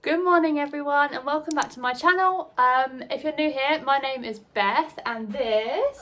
Good morning everyone and welcome back to my channel. If you're new here, my name is Beth and this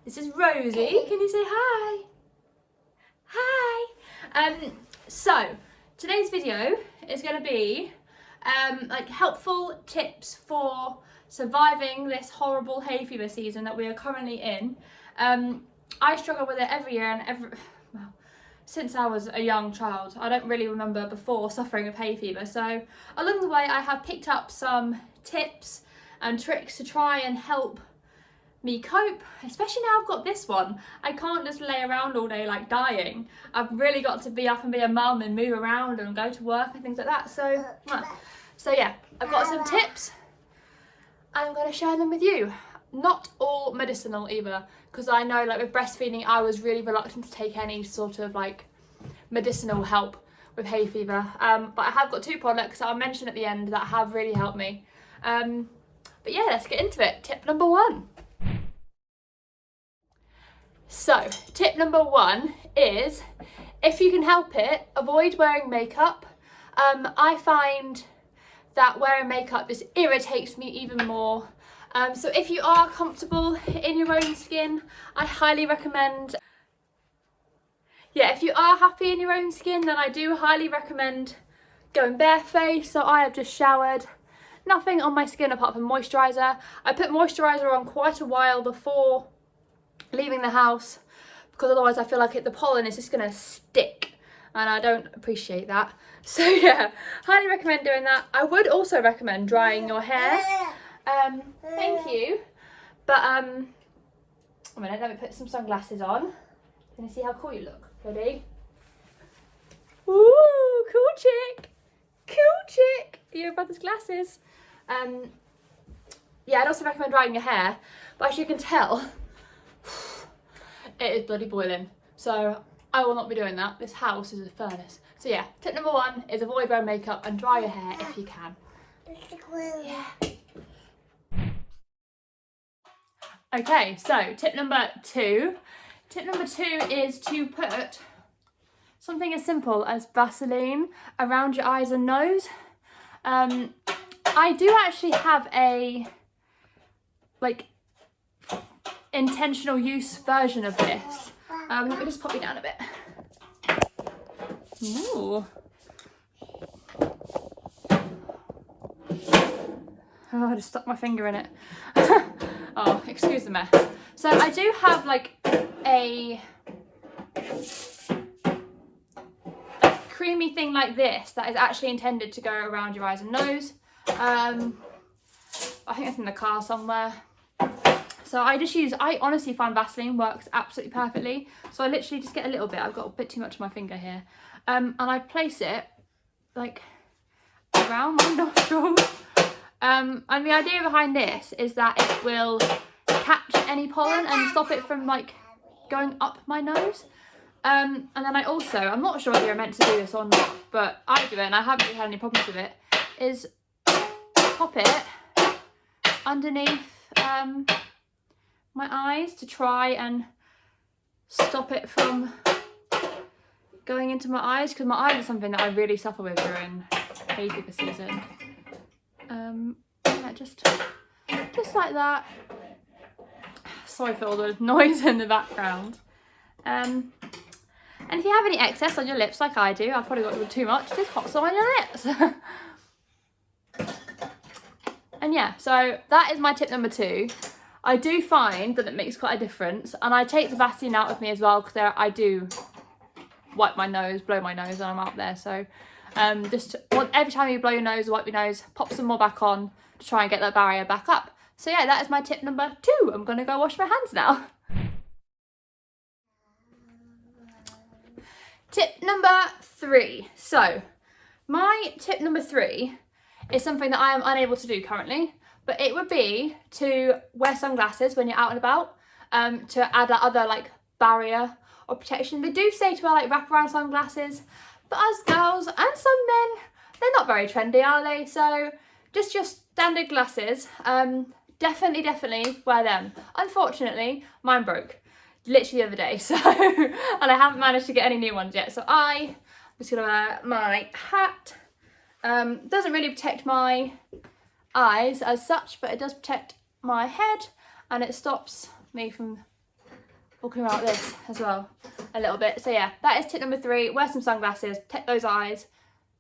this is Rosie. Can you say hi? Hi! So today's video is going to be like helpful tips for surviving this horrible hay fever season that we are currently in. I struggle with it every year and since I was a young child. I don't really remember before suffering of hay fever, so along the way I have picked up some tips and tricks to try and help me cope, especially now I've got this one. I can't just lay around all day like dying. I've really got to be up and be a mum and move around and go to work and things like that. So yeah, I've got some tips and I'm going to share them with you. Not all medicinal either, because I know like with breastfeeding I was really reluctant to take any sort of like medicinal help with hay fever, but I have got two products that I'll mention at the end that have really helped me. But yeah, let's get into it. Tip number one. So tip number one is, if you can help it, avoid wearing makeup. I find that wearing makeup just irritates me even more. So if you are comfortable in your own skin, I highly recommend, if you are happy in your own skin, then I do highly recommend going barefaced. So I have just showered, nothing on my skin apart from moisturiser. I put moisturiser on quite a while before leaving the house, because otherwise I feel like the pollen is just going to stick and I don't appreciate that. So yeah, highly recommend doing that. I would also recommend drying your hair. Thank you. But a minute, let me put some sunglasses on. Can you see how cool you look? Ready? Ooh, cool chick. Cool chick. Your brother's glasses. Yeah, I'd also recommend drying your hair. But as you can tell, it is bloody boiling. So I will not be doing that. This house is a furnace. So yeah, tip number one is avoid wearing makeup and dry your hair if you can. Yeah. Okay, so tip number two. Tip number two is to put something as simple as Vaseline around your eyes and nose. I do actually have a intentional use version of this. Let me just pop you down a bit. Ooh. Oh, I just stuck my finger in it. Oh, excuse the mess. So I do have like a creamy thing like this that is actually intended to go around your eyes and nose. I think it's in the car somewhere. So I honestly find Vaseline works absolutely perfectly. So I literally just get a little bit. I've got a bit too much on my finger here. And I place it like around my nostrils. And the idea behind this is that it will catch any pollen and stop it from like going up my nose. And then I also, I'm not sure if you're meant to do this or not, but I do it and I haven't really had any problems with it, is pop it underneath my eyes to try and stop it from going into my eyes, because my eyes are something that I really suffer with during hay fever season. Yeah, just like that. Sorry for all the noise in the background. And if you have any excess on your lips like I do, I've probably got too much, just pop some on your lips. And yeah, so that is my tip number two. I do find that it makes quite a difference, and I take the Vaseline out with me as well, because I do wipe my nose, blow my nose when I'm out there. So every time you blow your nose or wipe your nose, pop some more back on to try and get that barrier back up. So yeah, that is my tip number two. I'm gonna go wash my hands now. Tip number three. So my tip number three is something that I am unable to do currently, but it would be to wear sunglasses when you're out and about, to add that other like barrier or protection. They do say to wear like wraparound sunglasses, but as girls and some men, they're not very trendy, are they? So just your standard glasses, definitely wear them. Unfortunately, mine broke literally the other day, so and I haven't managed to get any new ones yet. So I just gonna wear my hat. Doesn't really protect my eyes as such, but it does protect my head, and it stops me from walking around like this as well a little bit. So yeah, that is tip number 3. Wear some sunglasses, protect those eyes,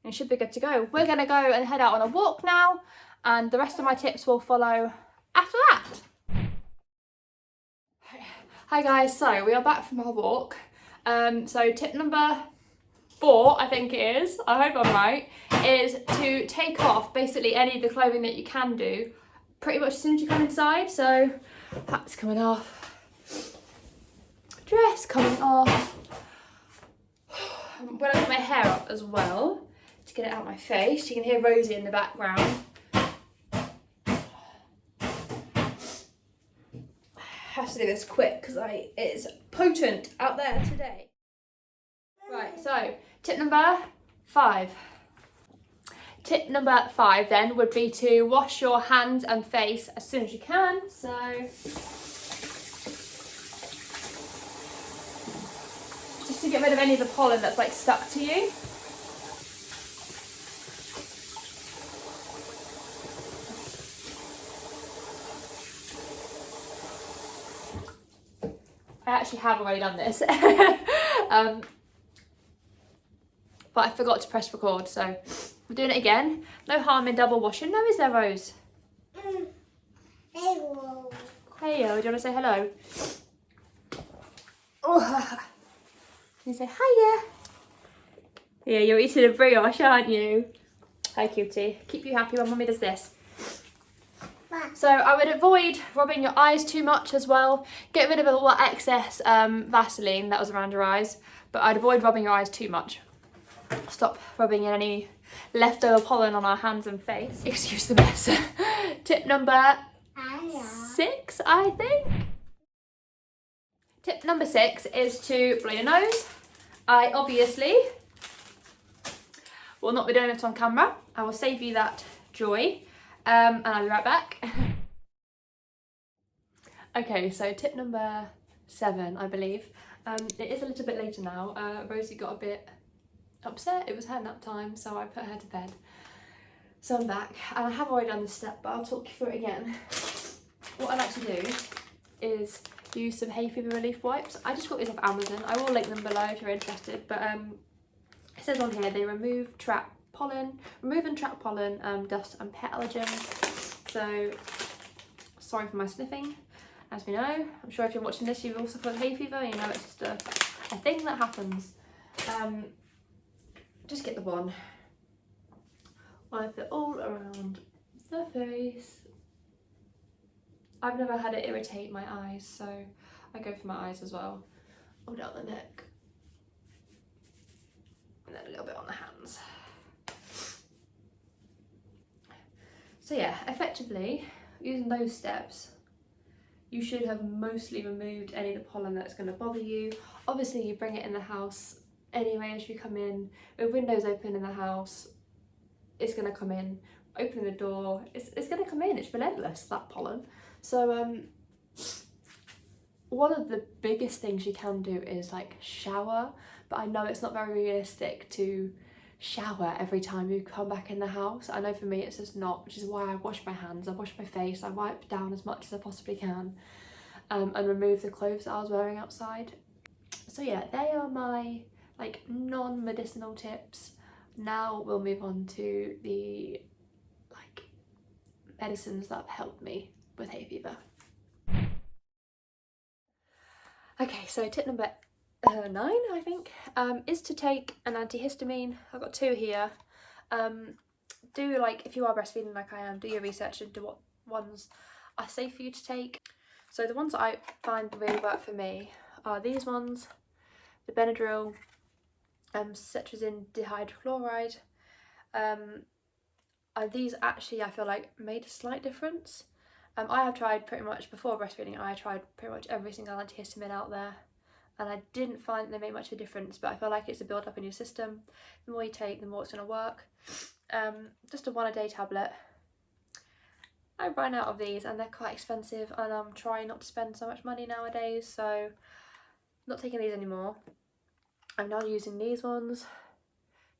and you should be good to go. We're gonna go and head out on a walk now, and the rest of my tips will follow after that. Hi guys, so we are back from our walk. So tip number 4, I think it is, I hope I'm right, is to take off basically any of the clothing that you can do pretty much as soon as you come inside. So hat's coming off, dress coming off. When I put my hair up as well to get it out of my face, you can hear Rosie in the background. I have to do this quick because it's potent out there today. Right, so tip number 5. Tip number 5 then would be to wash your hands and face as soon as you can. So just to get rid of any of the pollen that's like stuck to you. I actually have already done this. But I forgot to press record, so we're doing it again. No harm in double washing. No, is there, Rose? Hello. Hey, do you want to say hello? Oh. Can you say hiya? Yeah, you're eating a brioche, aren't you? Hi, cutie. Keep you happy when Mummy does this. So I would avoid rubbing your eyes too much as well. Get rid of all that excess Vaseline that was around your eyes, but I'd avoid rubbing your eyes too much. Stop rubbing in any leftover pollen on our hands and face. Excuse the mess. Tip number 6, I think. Tip number 6 is to blow your nose. I obviously will not be doing it on camera. I will save you that joy. And I'll be right back. Okay, so tip number 7, I believe. It is a little bit later now. Rosie got a bit upset. It was her nap time, so I put her to bed. So I'm back, and I have already done this step, but I'll talk you through it again. What I like to do is use some Hayfever relief wipes. I just got these off Amazon. I will link them below if you're interested, but it says on here they remove and trap pollen, dust and pet allergens. So sorry for my sniffing, as we know. I'm sure if you're watching this you've also got hay fever, you know it's just a thing that happens. Just get the one. Wipe it all around the face. I've never had it irritate my eyes, so I go for my eyes as well. All down the neck. And then a little bit on the hands. So yeah, effectively, using those steps, you should have mostly removed any of the pollen that's going to bother you. Obviously, you bring it in the house anyway as you come in. With windows open in the house, it's going to come in. Opening the door, it's going to come in. It's relentless, that pollen. So one of the biggest things you can do is like shower, but I know it's not very realistic to shower every time you come back in the house. I know for me it's just not, which is why I wash my hands, I wash my face, I wipe down as much as I possibly can, and remove the clothes that I was wearing outside. So yeah, they are my like non-medicinal tips. Now we'll move on to the like medicines that have helped me with hay fever. Okay, so tip number 9, I think, is to take an antihistamine. I've got 2 here. Do, like, if you are breastfeeding like I am, do your research into what ones are safe for you to take. So the ones that I find really work for me are these ones, the Benadryl, cetirizine dihydrochloride. These actually, I feel like, made a slight difference. I have tried pretty much, before breastfeeding, I tried pretty much every single antihistamine out there, and I didn't find they made much of a difference, but I feel like it's a build up in your system. The more you take, the more it's going to work. Just a 1-a-day tablet. I ran out of these and they're quite expensive, and I'm trying not to spend so much money nowadays, so not taking these anymore. I'm now using these ones.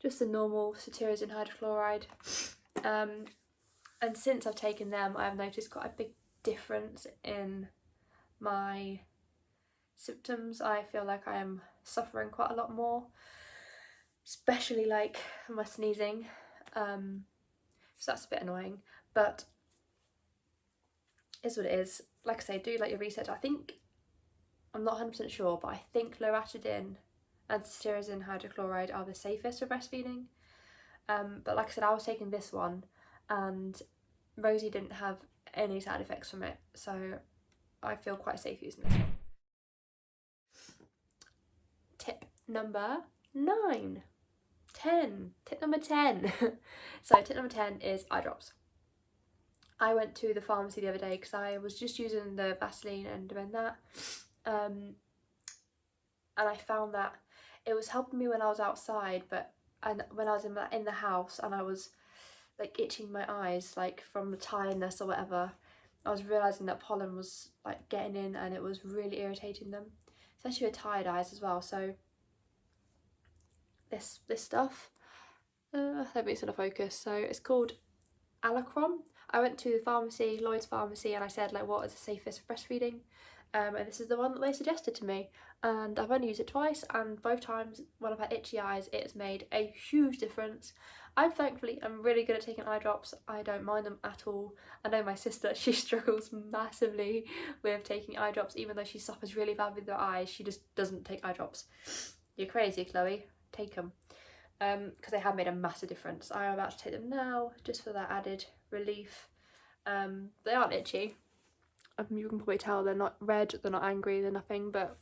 just the normal cetirizine hydrochloride. And since I've taken them, I've noticed quite a big difference in my symptoms. I feel like I am suffering quite a lot more, especially like my sneezing. So that's a bit annoying, but is what it is. Like I say, do like your research. I think, I'm not 100% sure, but I think loratadine and cetirizine hydrochloride are the safest for breastfeeding. But like I said, I was taking this one and Rosie didn't have any side effects from it, so I feel quite safe using this one. Tip number 9. 10. Tip number 10. So tip number 10 is eye drops. I went to the pharmacy the other day because I was just using the Vaseline and doing that. And I found that it was helping me when I was outside, and when I was in the house and I was like itching my eyes, like from the tiredness or whatever, I was realising that pollen was like getting in and it was really irritating them, especially with tired eyes as well. So this stuff, let me sort of focus. So it's called Alacron. I went to the pharmacy, Lloyd's pharmacy, and I said like, what is the safest for breastfeeding? And this is the one that they suggested to me, and I've only used it twice, and both times when I've had itchy eyes it has made a huge difference. I'm really good at taking eye drops. I don't mind them at all. I know my sister, she struggles massively with taking eye drops, even though she suffers really bad with her eyes. She just doesn't take eye drops. You're crazy, Chloe. Take them. Because they have made a massive difference. I'm about to take them now just for that added relief. They aren't itchy. You can probably tell they're not red, they're not angry, they're nothing, but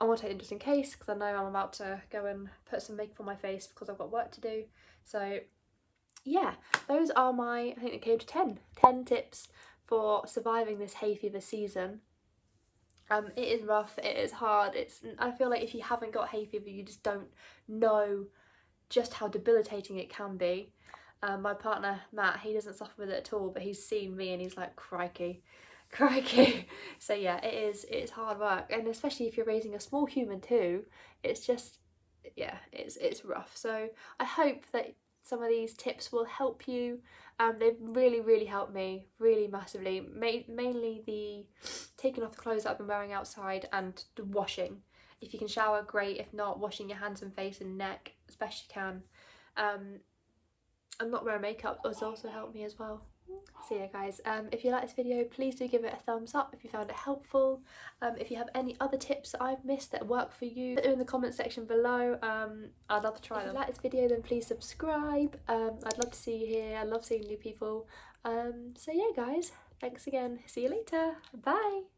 I want to take them just in case because I know I'm about to go and put some makeup on my face because I've got work to do. So yeah, those are my, I think it came to 10 tips for surviving this hay fever season. It is rough, it is hard, I feel like if you haven't got hay fever you just don't know just how debilitating it can be. My partner Matt, he doesn't suffer with it at all, but he's seen me and he's like, crikey. So yeah, it's hard work, and especially if you're raising a small human too, it's just, yeah, it's rough. So I hope that some of these tips will help you. They've really helped me, really massively. Mainly the taking off the clothes that I've been wearing outside and the washing. If you can shower, great. If not, washing your hands and face and neck as best you can. And not wearing makeup has also helped me as well. So yeah guys, if you like this video, please do give it a thumbs up if you found it helpful. If you have any other tips that I've missed that work for you, put them in the comment section below. I'd love to try them. If you like this video, then please subscribe. I'd love to see you here. I love seeing new people. So yeah guys, thanks again. See you later. Bye.